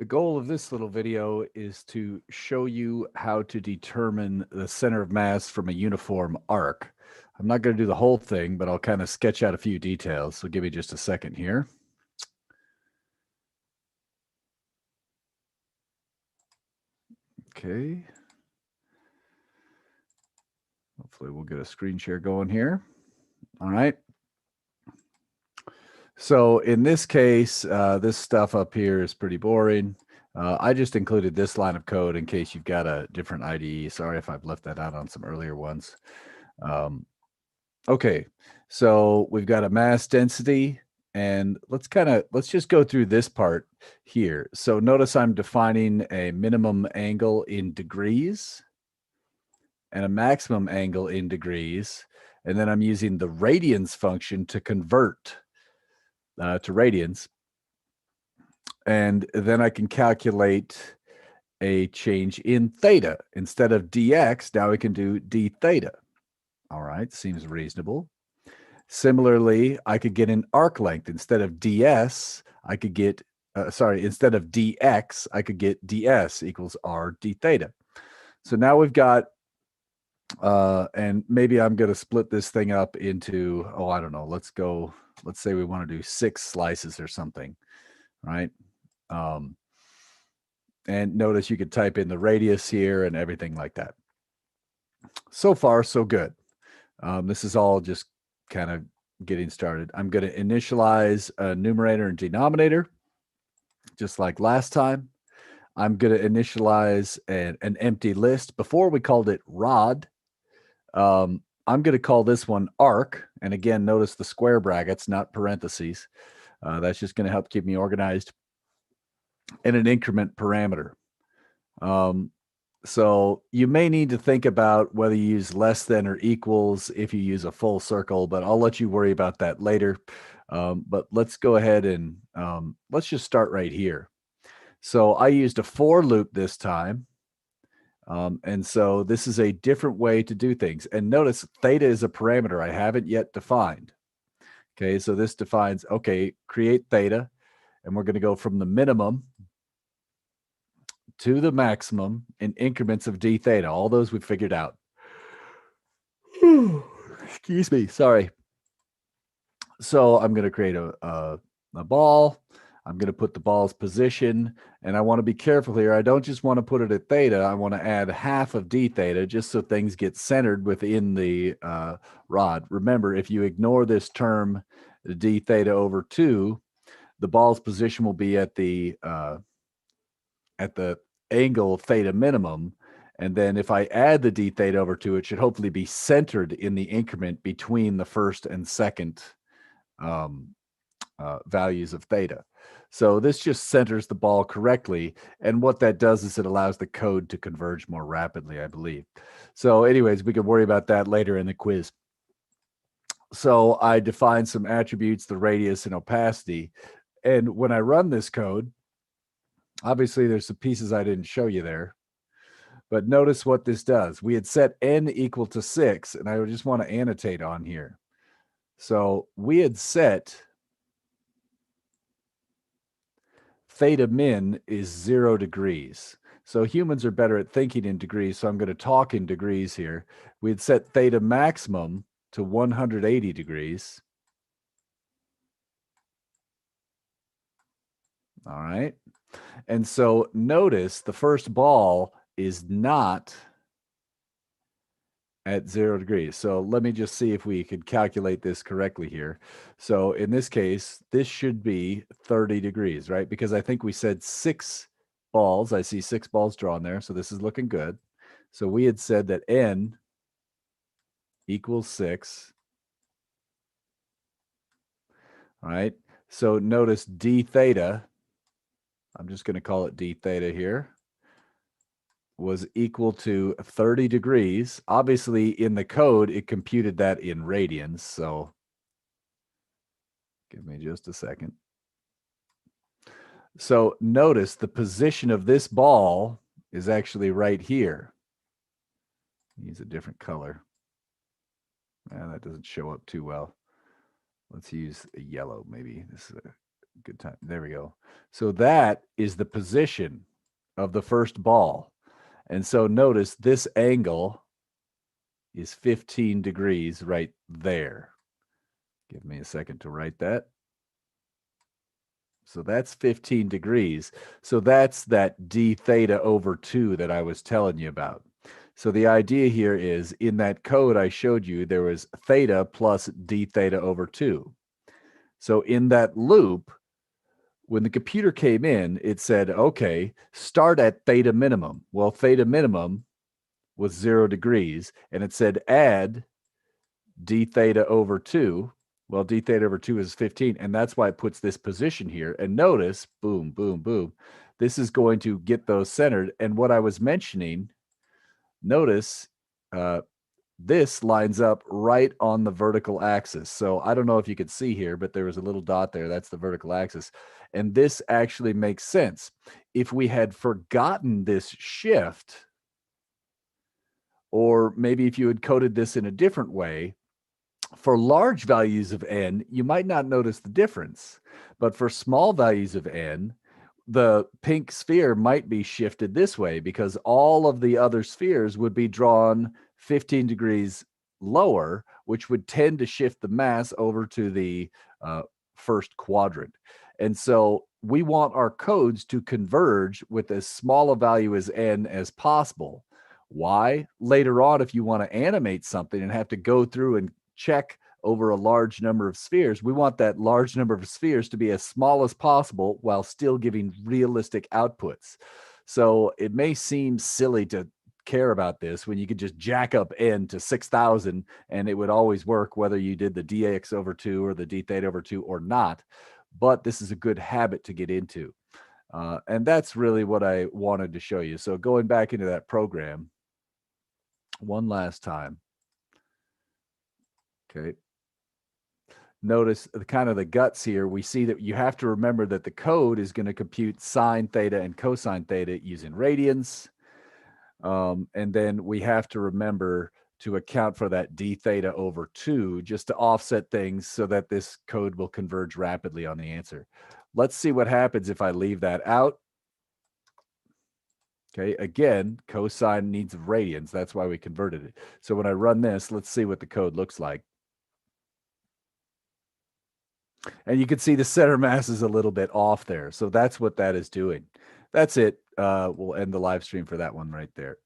The goal of this little video is to show you how to determine the center of mass from a uniform arc. I'm not going to do the whole thing, but I'll kind of sketch out a few details. So give me just a second here. Okay. Hopefully we'll get a screen share going here. All right. So in this case, this stuff up here is pretty boring. I just included this line of code in case you've got a different IDE. Sorry if I've left that out on some earlier ones. Okay, so we've got a mass density, and let's just go through this part here. So notice I'm defining a minimum angle in degrees and a maximum angle in degrees, and then I'm using the radians function to convert to radians. And then I can calculate a change in theta. Instead of dx, now we can do d theta. All right, seems reasonable. Similarly, I could get an arc length. Instead of ds, I could get, instead of dx, I could get ds equals r d theta. So now we've got, and maybe I'm going to split this thing up into, I don't know, let's say we want to do 6 slices or something, right? And notice you could type in the radius here and everything like that. So far, so good. This is all just kind of getting started. I'm going to initialize a numerator and denominator, just like last time. I'm going to initialize an empty list. Before we called it rod. I'm going to call this one arc. And again, notice the square brackets, not parentheses. That's just going to help keep me organized. And an increment parameter. So you may need to think about whether you use less than or equals if you use a full circle, but I'll let you worry about that later. But let's go ahead and let's just start right here. So I used a for loop this time. And so this is a different way to do things. And notice theta is a parameter I haven't yet defined. Okay, so this defines, okay, create theta, and we're going to go from the minimum to the maximum in increments of d theta. All those we figured out. Excuse me, sorry. So I'm going to create a ball. I'm going to put the ball's position, and I want to be careful here. I don't just want to put it at theta. I want to add half of d theta just so things get centered within the rod. Remember, if you ignore this term d theta over 2, the ball's position will be at the angle theta minimum. And then if I add the d theta over 2, it should hopefully be centered in the increment between the first and second values of theta. So this just centers the ball correctly. And what that does is it allows the code to converge more rapidly, I believe. So anyways, we can worry about that later in the quiz. So I define some attributes, the radius and opacity. And when I run this code, obviously there's some pieces I didn't show you there. But notice what this does. We had set n equal to 6, and I just want to annotate on here. So we had set theta min is 0 degrees. So humans are better at thinking in degrees, so I'm going to talk in degrees here. We had set theta maximum to 180 degrees. All right. And so notice the first ball is not at 0 degrees. So let me just see if we could calculate this correctly here. So in this case, this should be 30 degrees, right? Because I think we said 6 balls. I see 6 balls drawn there. So this is looking good. So we had said that n equals 6. All right. So notice d theta, I'm just going to call it d theta here, was equal to 30 degrees. Obviously, in the code, it computed that in radians. So give me just a second. So notice the position of this ball is actually right here. Use a different color. That doesn't show up too well. Let's use a yellow, maybe. This is Good time. There we go. So that is the position of the first ball. And so notice this angle is 15 degrees right there. Give me a second to write that. So that's 15 degrees. So that's that d theta over 2 that I was telling you about. So the idea here is in that code I showed you, there was theta plus d theta over 2. So in that loop, when the computer came in, it said, okay, start at theta minimum. Well, theta minimum was 0 degrees, and it said add d theta over 2. Well, d theta over 2 is 15, and that's why it puts this position here. And notice, boom, boom, boom, this is going to get those centered. And what I was mentioning, notice this lines up right on the vertical axis. So I don't know if you could see here, but there was a little dot there. That's the vertical axis. And this actually makes sense. If we had forgotten this shift, or maybe if you had coded this in a different way, for large values of n, you might not notice the difference. But for small values of n, the pink sphere might be shifted this way because all of the other spheres would be drawn 15 degrees lower, which would tend to shift the mass over to the first quadrant. And so we want our codes to converge with as small a value as n as possible. Why? Later on, if you want to animate something and have to go through and check over a large number of spheres, we want that large number of spheres to be as small as possible while still giving realistic outputs. So it may seem silly to care about this when you could just jack up n to 6,000 and it would always work whether you did the dx over 2 or the d theta over 2 or not. But this is a good habit to get into. And that's really what I wanted to show you. So going back into that program one last time. Okay. Notice the kind of the guts here. We see that you have to remember that the code is going to compute sine theta and cosine theta using radians. And then we have to remember to account for that d theta over 2 just to offset things so that this code will converge rapidly on the answer. Let's see what happens if I leave that out. Okay, again, cosine needs radians. That's why we converted it. So when I run this, let's see what the code looks like. And you can see the center mass is a little bit off there. So that's what that is doing. That's it. We'll end the live stream for that one right there.